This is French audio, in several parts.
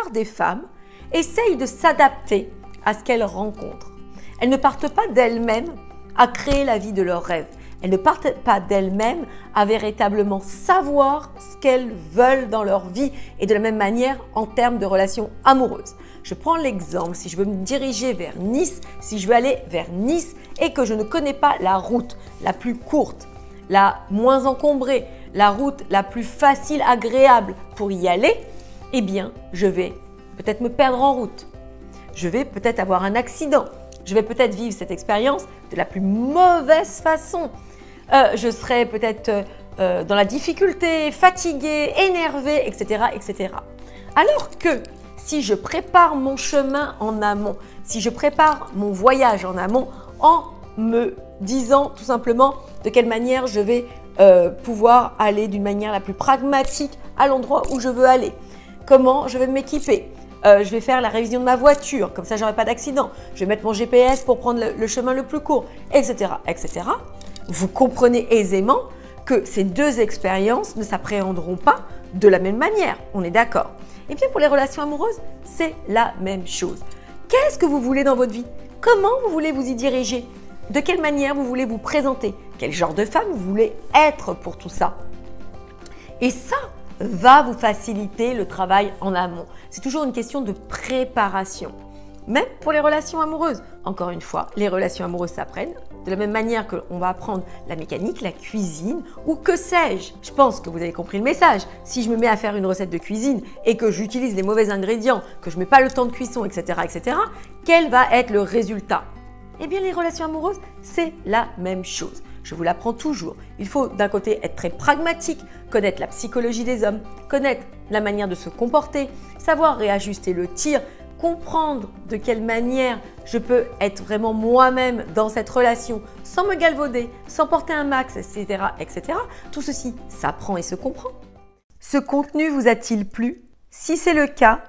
plupart des femmes essayent de s'adapter à ce qu'elles rencontrent. Elles ne partent pas d'elles-mêmes à créer la vie de leurs rêves. Elles ne partent pas d'elles-mêmes à véritablement savoir ce qu'elles veulent dans leur vie et de la même manière en termes de relations amoureuses. Je prends l'exemple, si je veux me diriger vers Nice, si je veux aller vers Nice et que je ne connais pas la route la plus courte, la moins encombrée, la route la plus facile, agréable pour y aller, eh bien, je vais peut-être me perdre en route. Je vais peut-être avoir un accident. Je vais peut-être vivre cette expérience de la plus mauvaise façon. Je serai peut-être dans la difficulté, fatiguée, énervée, etc., etc. Alors que si je prépare mon chemin en amont, si je prépare mon voyage en amont en me disant tout simplement de quelle manière je vais pouvoir aller d'une manière la plus pragmatique à l'endroit où je veux aller, comment je vais m'équiper, je vais faire la révision de ma voiture, comme ça je n'aurai pas d'accident, je vais mettre mon GPS pour prendre le chemin le plus court, etc., etc. Vous comprenez aisément que ces deux expériences ne s'appréhenderont pas de la même manière, on est d'accord. Et bien pour les relations amoureuses, c'est la même chose. Qu'est-ce que vous voulez dans votre vie? Comment vous voulez vous y diriger? De quelle manière vous voulez vous présenter? Quel genre de femme vous voulez être pour tout ça? Et ça va vous faciliter le travail en amont. C'est toujours une question de préparation. Même pour les relations amoureuses. Encore une fois, les relations amoureuses s'apprennent. De la même manière qu'on va apprendre la mécanique, la cuisine ou que sais-je. Je pense que vous avez compris le message. Si je me mets à faire une recette de cuisine et que j'utilise les mauvais ingrédients, que je ne mets pas le temps de cuisson, etc., etc., quel va être le résultat? Eh bien, les relations amoureuses, c'est la même chose. Je vous l'apprends toujours. Il faut d'un côté être très pragmatique, connaître la psychologie des hommes, connaître la manière de se comporter, savoir réajuster le tir, comprendre de quelle manière je peux être vraiment moi-même dans cette relation sans me galvauder, sans porter un max, etc., etc. Tout ceci s'apprend et se comprend. Ce contenu vous a-t-il plu? Si c'est le cas,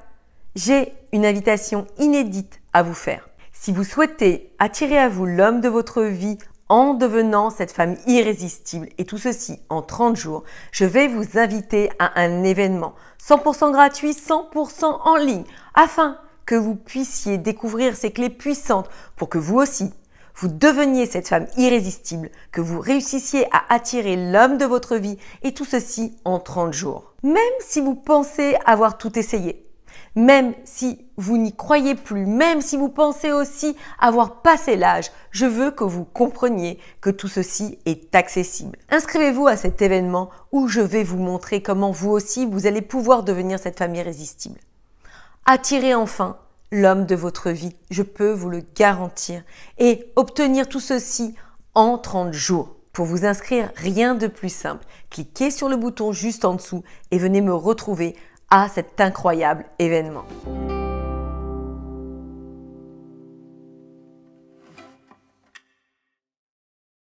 j'ai une invitation inédite à vous faire. Si vous souhaitez attirer à vous l'homme de votre vie en devenant cette femme irrésistible et tout ceci en 30 jours, je vais vous inviter à un événement 100% gratuit, 100% en ligne afin que vous puissiez découvrir ces clés puissantes pour que vous aussi, vous deveniez cette femme irrésistible, que vous réussissiez à attirer l'homme de votre vie et tout ceci en 30 jours. Même si vous pensez avoir tout essayé, même si vous n'y croyez plus, même si vous pensez aussi avoir passé l'âge, je veux que vous compreniez que tout ceci est accessible. Inscrivez-vous à cet événement où je vais vous montrer comment vous aussi, vous allez pouvoir devenir cette femme irrésistible. Attirez enfin l'homme de votre vie, je peux vous le garantir, et obtenir tout ceci en 30 jours. Pour vous inscrire, rien de plus simple. Cliquez sur le bouton juste en dessous et venez me retrouver à cet incroyable événement.